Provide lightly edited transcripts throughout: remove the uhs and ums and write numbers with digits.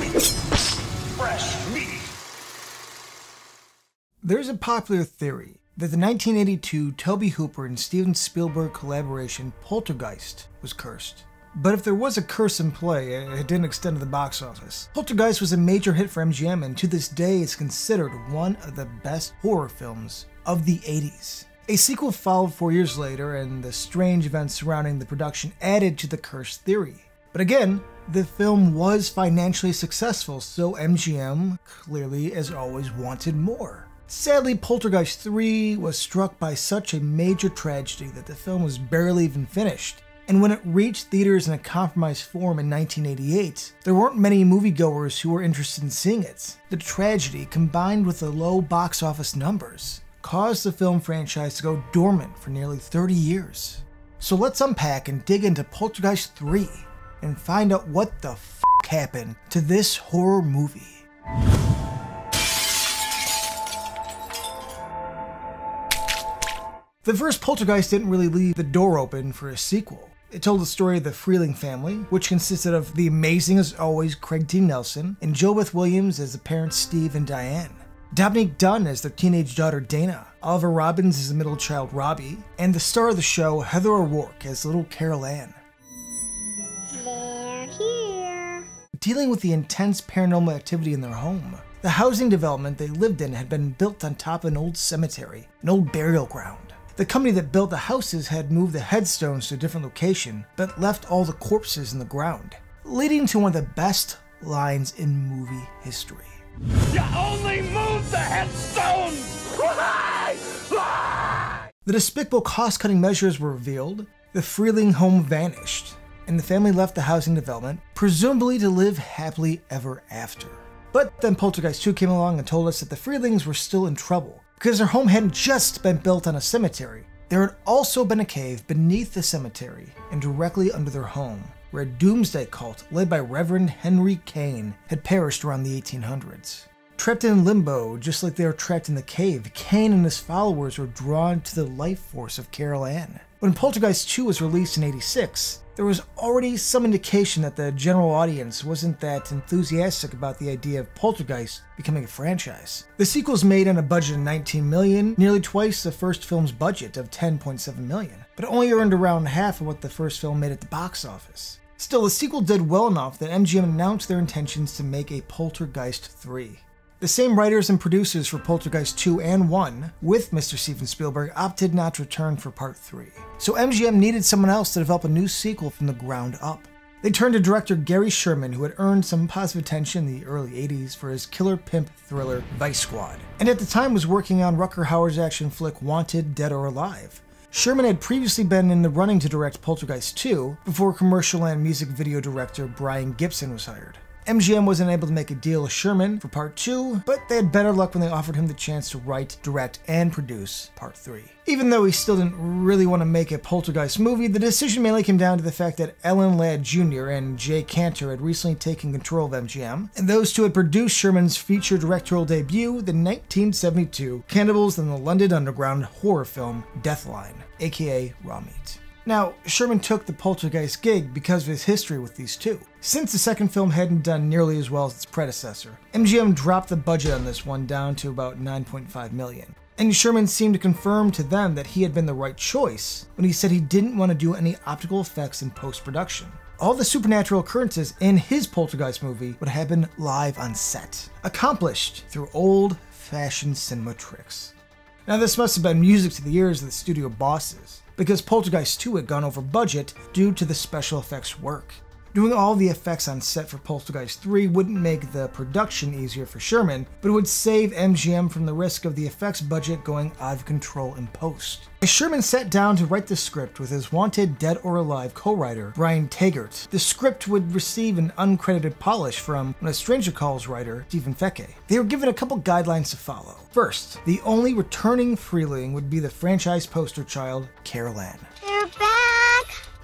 Fresh meat. There's a popular theory that the 1982 Tobe Hooper and Steven Spielberg collaboration Poltergeist was cursed. But if there was a curse in play, it didn't extend to the box office. Poltergeist was a major hit for MGM, and to this day is considered one of the best horror films of the 80s. A sequel followed 4 years later, and the strange events surrounding the production added to the curse theory. But again, the film was financially successful, so MGM clearly, as always, wanted more. Sadly, Poltergeist III was struck by such a major tragedy that the film was barely even finished. And when it reached theaters in a compromised form in 1988, there weren't many moviegoers who were interested in seeing it. The tragedy, combined with the low box office numbers, caused the film franchise to go dormant for nearly 30 years. So let's unpack and dig into Poltergeist III and find out what the f*** happened to this horror movie. The first Poltergeist didn't really leave the door open for a sequel. It told the story of the Freeling family, which consisted of the amazing as always Craig T. Nelson and JoBlo Williams as the parents Steve and Diane, Dominique Dunne as their teenage daughter Dana, Oliver Robbins as the middle child Robbie, and the star of the show Heather O'Rourke as little Carol Ann. They're here. Dealing with the intense paranormal activity in their home, the housing development they lived in had been built on top of an old cemetery, an old burial ground. The company that built the houses had moved the headstones to a different location, but left all the corpses in the ground, leading to one of the best lines in movie history. You only move the headstones! The despicable cost-cutting measures were revealed, the Freeling home vanished, and the family left the housing development, presumably to live happily ever after. But then Poltergeist II came along and told us that the Freelings were still in trouble, because their home hadn't just been built on a cemetery. There had also been a cave beneath the cemetery and directly under their home, where a doomsday cult led by Reverend Henry Kane had perished around the 1800s. Trapped in limbo, just like they were trapped in the cave, Kane and his followers were drawn to the life force of Carol Ann. When Poltergeist II was released in '86, there was already some indication that the general audience wasn't that enthusiastic about the idea of Poltergeist becoming a franchise. The sequel was made on a budget of $19 million, nearly twice the first film's budget of $10.7 million, but it only earned around half of what the first film made at the box office. Still, the sequel did well enough that MGM announced their intentions to make a Poltergeist III. The same writers and producers for Poltergeist 2 and 1, with Mr. Steven Spielberg, opted not to return for Part 3. So MGM needed someone else to develop a new sequel from the ground up. They turned to director Gary Sherman, who had earned some positive attention in the early 80s for his killer pimp thriller Vice Squad, and at the time was working on Rutger Hauer's action flick Wanted, Dead or Alive. Sherman had previously been in the running to direct Poltergeist 2 before commercial and music video director Brian Gibson was hired. MGM wasn't able to make a deal with Sherman for Part 2, but they had better luck when they offered him the chance to write, direct, and produce Part 3. Even though he still didn't really want to make a Poltergeist movie, the decision mainly came down to the fact that Ellen Ladd Jr. and Jay Cantor had recently taken control of MGM, and those two had produced Sherman's feature directorial debut, the 1972 Cannibals in the London Underground horror film Deathline, aka Raw Meat. Now, Sherman took the Poltergeist gig because of his history with these two. Since the second film hadn't done nearly as well as its predecessor, MGM dropped the budget on this one down to about $9.5 million. And Sherman seemed to confirm to them that he had been the right choice when he said he didn't want to do any optical effects in post-production. All the supernatural occurrences in his Poltergeist movie would happen live on set, accomplished through old-fashioned cinema tricks. Now, this must have been music to the ears of the studio bosses, because Poltergeist 2 had gone over budget due to the special effects work. Doing all the effects on set for Poltergeist 3 wouldn't make the production easier for Sherman, but it would save MGM from the risk of the effects budget going out of control in post. As Sherman sat down to write the script with his Wanted, Dead or Alive co-writer, Brian Taggart, the script would receive an uncredited polish from When a Stranger Calls writer, Stephen Fecke. They were given a couple guidelines to follow. First, the only returning Freeling would be the franchise poster child, Carol Ann. They're back!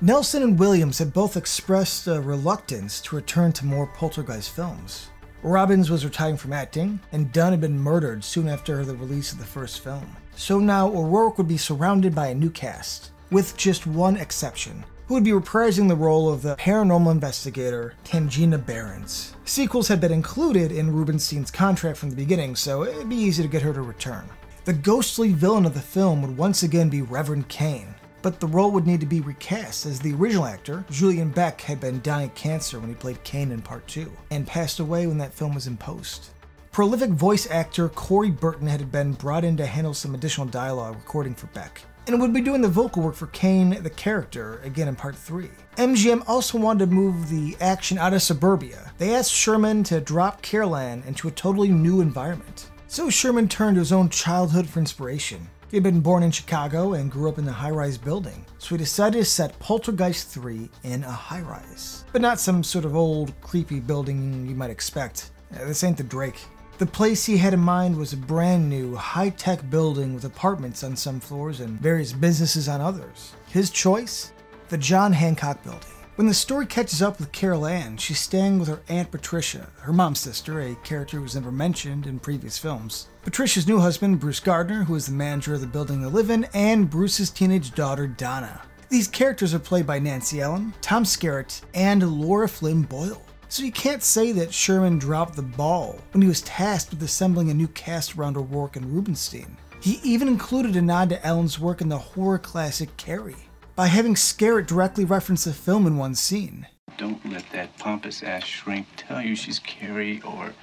Nelson and Williams had both expressed a reluctance to return to more Poltergeist films. Robbins was retiring from acting, and Dunne had been murdered soon after the release of the first film. So now O'Rourke would be surrounded by a new cast, with just one exception. who would be reprising the role of the paranormal investigator Tangina Barons. Sequels had been included in Rubenstein's contract from the beginning, so it'd be easy to get her to return. The ghostly villain of the film would once again be Reverend Kane, but the role would need to be recast, as the original actor, Julian Beck, had been dying of cancer when he played Kane in Part 2, and passed away when that film was in post. Prolific voice actor Corey Burton had been brought in to handle some additional dialogue recording for Beck, and would be doing the vocal work for Kane, the character, again in Part 3. MGM also wanted to move the action out of suburbia. They asked Sherman to drop Carol Ann into a totally new environment. So Sherman turned to his own childhood for inspiration. He had been born in Chicago and grew up in a high-rise building, so he decided to set Poltergeist III in a high-rise. But not some sort of old, creepy building you might expect. This ain't the Drake. The place he had in mind was a brand new, high-tech building with apartments on some floors and various businesses on others. His choice? The John Hancock Building. When the story catches up with Carol Ann, she's staying with her Aunt Patricia, her mom's sister, a character who was never mentioned in previous films. Patricia's new husband, Bruce Gardner, who is the manager of the building they live in, and Bruce's teenage daughter, Donna. These characters are played by Nancy Allen, Tom Skerritt, and Laura Flynn Boyle. So you can't say that Sherman dropped the ball when he was tasked with assembling a new cast around Rourke and Rubenstein. He even included a nod to Allen's work in the horror classic Carrie, by having Skerritt directly reference the film in one scene. Don't let that pompous-ass shrink tell you she's Carrie or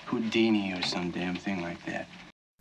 Houdini or some damn thing like that.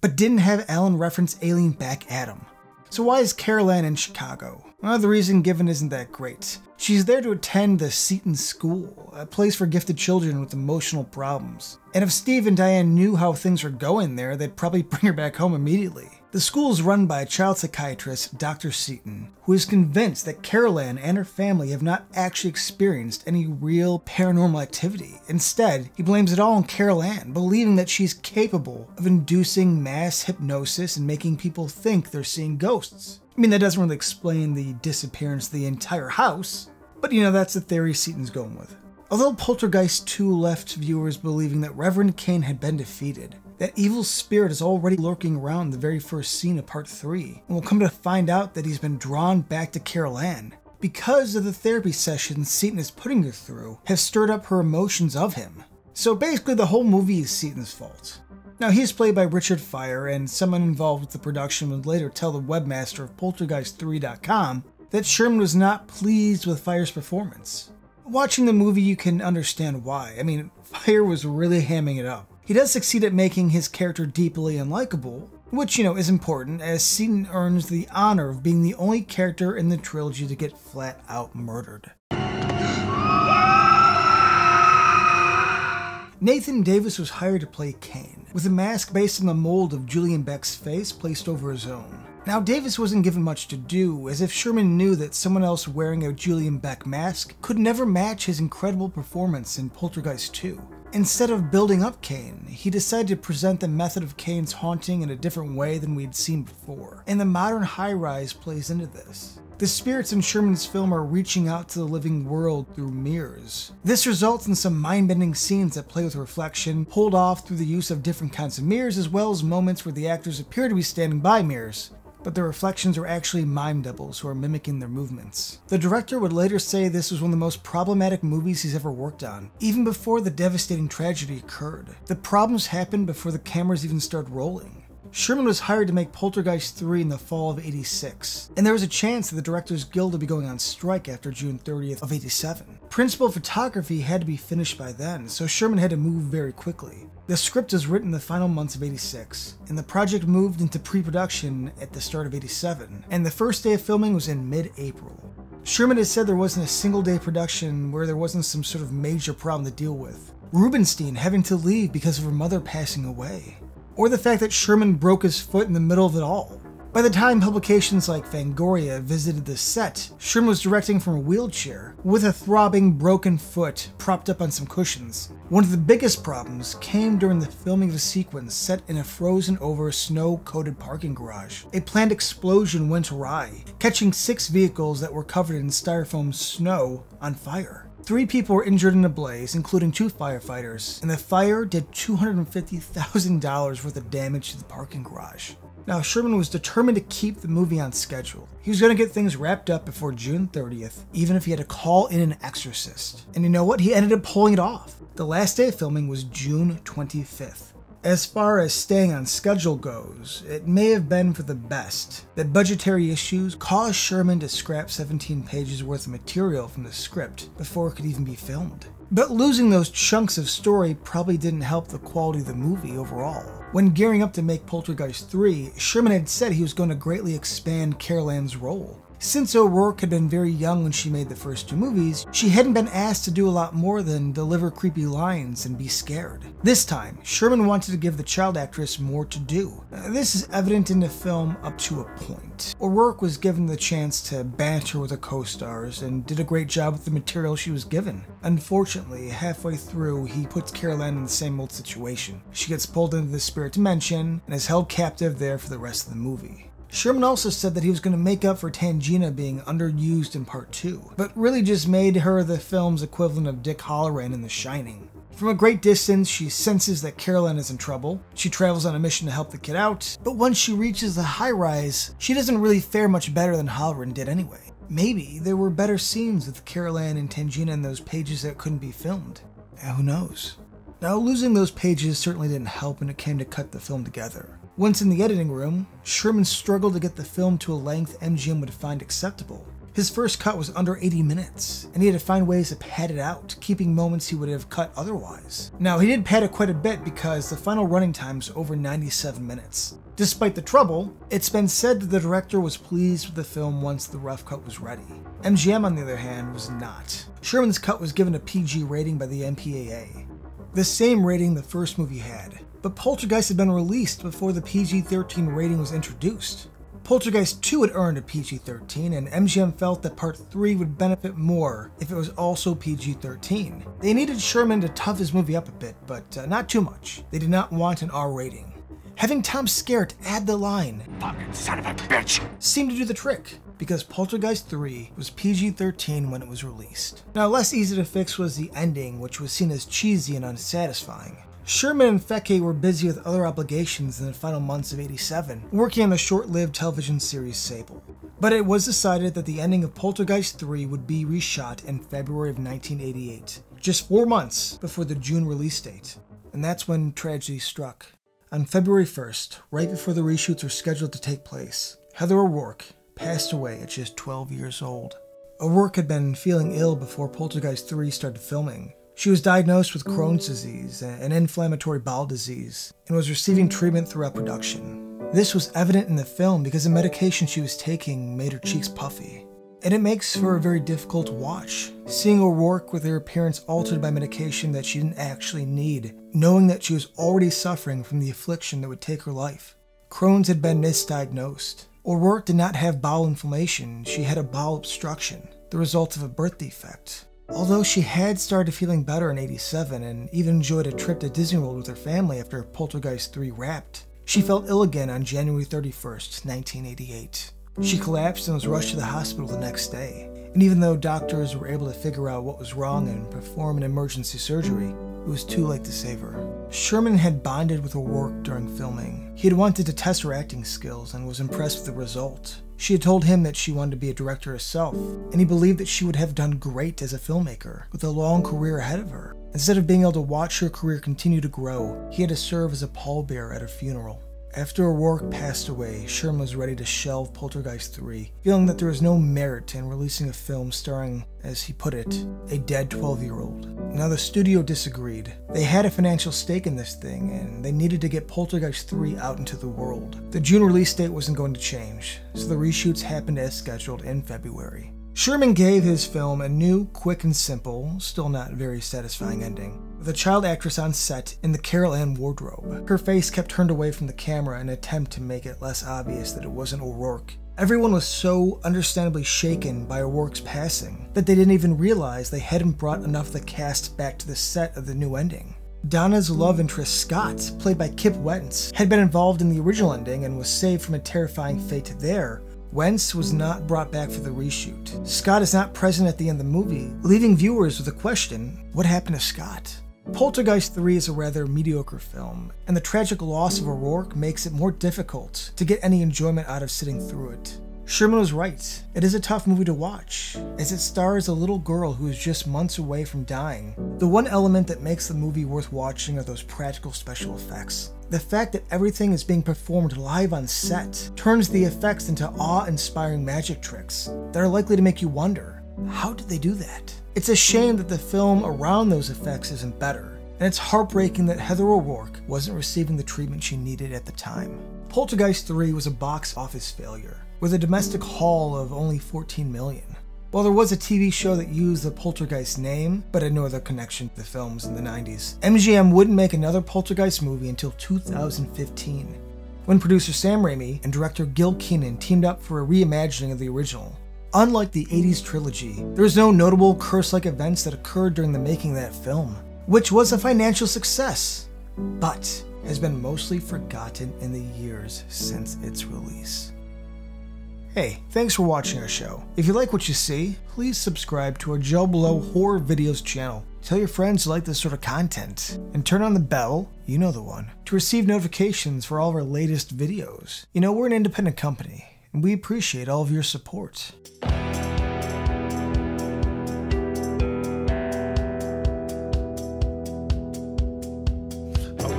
But didn't have Allen reference Alien back at him. So why is Carol Ann in Chicago? Well, the reason given isn't that great. She's there to attend the Seton School, a place for gifted children with emotional problems. And if Steve and Diane knew how things were going there, they'd probably bring her back home immediately. The school is run by a child psychiatrist, Dr. Seton, who is convinced that Carol Ann and her family have not actually experienced any real paranormal activity. Instead, he blames it all on Carol Ann, believing that she's capable of inducing mass hypnosis and making people think they're seeing ghosts. I mean, that doesn't really explain the disappearance of the entire house, but that's the theory Seton's going with. Although Poltergeist II left viewers believing that Reverend Kane had been defeated, that evil spirit is already lurking around the very first scene of Part 3, and we'll come to find out that he's been drawn back to Carol Ann because of the therapy sessions Seton is putting her through have stirred up her emotions of him. So basically the whole movie is Seton's fault. Now he's played by Richard Fire, and someone involved with the production would later tell the webmaster of Poltergeist3.com that Sherman was not pleased with Fire's performance. Watching the movie you can understand why. I mean, Fire was really hamming it up. He does succeed at making his character deeply unlikable, which, is important, as Seton earns the honor of being the only character in the trilogy to get flat out murdered. Nathan Davis was hired to play Kane, with a mask based on the mold of Julian Beck's face placed over his own. Now, Davis wasn't given much to do, as if Sherman knew that someone else wearing a Julian Beck mask could never match his incredible performance in Poltergeist 2. Instead of building up Kane, he decided to present the method of Kane's haunting in a different way than we'd seen before, and the modern high-rise plays into this. The spirits in Sherman's film are reaching out to the living world through mirrors. This results in some mind-bending scenes that play with reflection, pulled off through the use of different kinds of mirrors, as well as moments where the actors appear to be standing by mirrors, but the reflections are actually mime doubles who are mimicking their movements. The director would later say this was one of the most problematic movies he's ever worked on, even before the devastating tragedy occurred. The problems happened before the cameras even started rolling. Sherman was hired to make Poltergeist III in the fall of '86, and there was a chance that the Directors Guild would be going on strike after June 30th of '87. Principal photography had to be finished by then, so Sherman had to move very quickly. The script was written in the final months of '86, and the project moved into pre-production at the start of '87, and the first day of filming was in mid-April. Sherman has said there wasn't a single day of production where there wasn't some sort of major problem to deal with. Rubenstein having to leave because of her mother passing away, or the fact that Sherman broke his foot in the middle of it all. By the time publications like Fangoria visited the set, Sherman was directing from a wheelchair, with a throbbing, broken foot propped up on some cushions. One of the biggest problems came during the filming of a sequence set in a frozen-over, snow-coated parking garage. A planned explosion went awry, catching 6 vehicles that were covered in styrofoam snow on fire. 3 people were injured in the blaze, including 2 firefighters, and the fire did $250,000 worth of damage to the parking garage. Now, Sherman was determined to keep the movie on schedule. He was going to get things wrapped up before June 30th, even if he had to call in an exorcist. And you know what? He ended up pulling it off. The last day of filming was June 25th. As far as staying on schedule goes, it may have been for the best that budgetary issues caused Sherman to scrap 17 pages worth of material from the script before it could even be filmed. But losing those chunks of story probably didn't help the quality of the movie overall. When gearing up to make Poltergeist III, Sherman had said he was going to greatly expand Carol Ann's role. Since O'Rourke had been very young when she made the first two movies, she hadn't been asked to do a lot more than deliver creepy lines and be scared. This time, Sherman wanted to give the child actress more to do. This is evident in the film up to a point. O'Rourke was given the chance to banter with the co-stars and did a great job with the material she was given. Unfortunately, halfway through, he puts Carol Ann in the same old situation. She gets pulled into the spirit dimension and is held captive there for the rest of the movie. Sherman also said that he was going to make up for Tangina being underused in part 2, but really just made her the film's equivalent of Dick Halloran in The Shining. From a great distance, she senses that Carol Ann is in trouble. She travels on a mission to help the kid out, but once she reaches the high-rise, she doesn't really fare much better than Halloran did anyway. Maybe there were better scenes with Carol Ann and Tangina in those pages that couldn't be filmed. Who knows? Now, losing those pages certainly didn't help when it came to cut the film together. Once in the editing room, Sherman struggled to get the film to a length MGM would find acceptable. His first cut was under 80 minutes, and he had to find ways to pad it out, keeping moments he would have cut otherwise. Now, he did pad it quite a bit because the final running time is over 97 minutes. Despite the trouble, it's been said that the director was pleased with the film once the rough cut was ready. MGM, on the other hand, was not. Sherman's cut was given a PG rating by the MPAA, the same rating the first movie had. But Poltergeist had been released before the PG-13 rating was introduced. Poltergeist 2 had earned a PG-13, and MGM felt that Part 3 would benefit more if it was also PG-13. They needed Sherman to tough his movie up a bit, but not too much. They did not want an R rating. Having Tom Skerritt add the line, "Fucking son of a bitch," seemed to do the trick, because Poltergeist 3 was PG-13 when it was released. Now, less easy to fix was the ending, which was seen as cheesy and unsatisfying. Sherman and Fecke were busy with other obligations in the final months of '87, working on the short-lived television series Sable. But it was decided that the ending of Poltergeist 3 would be reshot in February of 1988, just 4 months before the June release date. And that's when tragedy struck. On February 1st, right before the reshoots were scheduled to take place, Heather O'Rourke passed away at just 12 years old. O'Rourke had been feeling ill before Poltergeist 3 started filming. She was diagnosed with Crohn's disease, an inflammatory bowel disease, and was receiving treatment throughout production. This was evident in the film because the medication she was taking made her cheeks puffy. And it makes for a very difficult watch, seeing O'Rourke with her appearance altered by medication that she didn't actually need, knowing that she was already suffering from the affliction that would take her life. Crohn's had been misdiagnosed. O'Rourke did not have bowel inflammation, she had a bowel obstruction, the result of a birth defect. Although she had started feeling better in '87 and even enjoyed a trip to Disney World with her family after Poltergeist 3 wrapped, she felt ill again on January 31st, 1988. She collapsed and was rushed to the hospital the next day, and even though doctors were able to figure out what was wrong and perform an emergency surgery, it was too late to save her. Sherman had bonded with O'Rourke during filming. He had wanted to test her acting skills and was impressed with the result. She had told him that she wanted to be a director herself, and he believed that she would have done great as a filmmaker, with a long career ahead of her. Instead of being able to watch her career continue to grow, he had to serve as a pallbearer at her funeral. After O'Rourke passed away, Sherman was ready to shelve Poltergeist 3, feeling that there was no merit in releasing a film starring, as he put it, a dead 12-year-old. Now the studio disagreed. They had a financial stake in this thing, and they needed to get Poltergeist 3 out into the world. The June release date wasn't going to change, so the reshoots happened as scheduled in February. Sherman gave his film a new, quick and simple, still not very satisfying ending, with a child actress on set in the Carol Ann wardrobe. Her face kept turned away from the camera in an attempt to make it less obvious that it wasn't O'Rourke. Everyone was so understandably shaken by O'Rourke's passing that they didn't even realize they hadn't brought enough of the cast back to the set of the new ending. Donna's love interest, Scott, played by Kip Wentz, had been involved in the original ending and was saved from a terrifying fate there. Wentz was not brought back for the reshoot. Scott is not present at the end of the movie, leaving viewers with the question, what happened to Scott? Poltergeist III is a rather mediocre film, and the tragic loss of Rourke makes it more difficult to get any enjoyment out of sitting through it. Sherman was right. It is a tough movie to watch, as it stars a little girl who is just months away from dying. The one element that makes the movie worth watching are those practical special effects. The fact that everything is being performed live on set turns the effects into awe-inspiring magic tricks that are likely to make you wonder, how did they do that? It's a shame that the film around those effects isn't better, and it's heartbreaking that Heather O'Rourke wasn't receiving the treatment she needed at the time. Poltergeist III was a box office failure, with a domestic haul of only $14 million. While there was a TV show that used the Poltergeist name, but had no other connection to the films in the 90s, MGM wouldn't make another Poltergeist movie until 2015, when producer Sam Raimi and director Gil Kenan teamed up for a reimagining of the original. Unlike the 80s trilogy, there was no notable curse-like events that occurred during the making of that film, which was a financial success, but has been mostly forgotten in the years since its release. Hey, thanks for watching our show. If you like what you see, please subscribe to our JoBlo Horror Videos channel. Tell your friends you like this sort of content, and turn on the bell, you know the one, to receive notifications for all of our latest videos. You know, we're an independent company, and we appreciate all of your support. I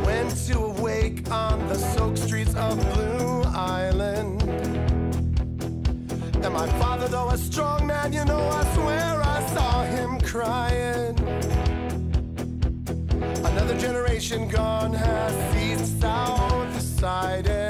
went to a wake on the soaked streets of Blue Island. And my father, though a strong man, you know, I swear I saw him crying. Another generation gone has ceased south decided.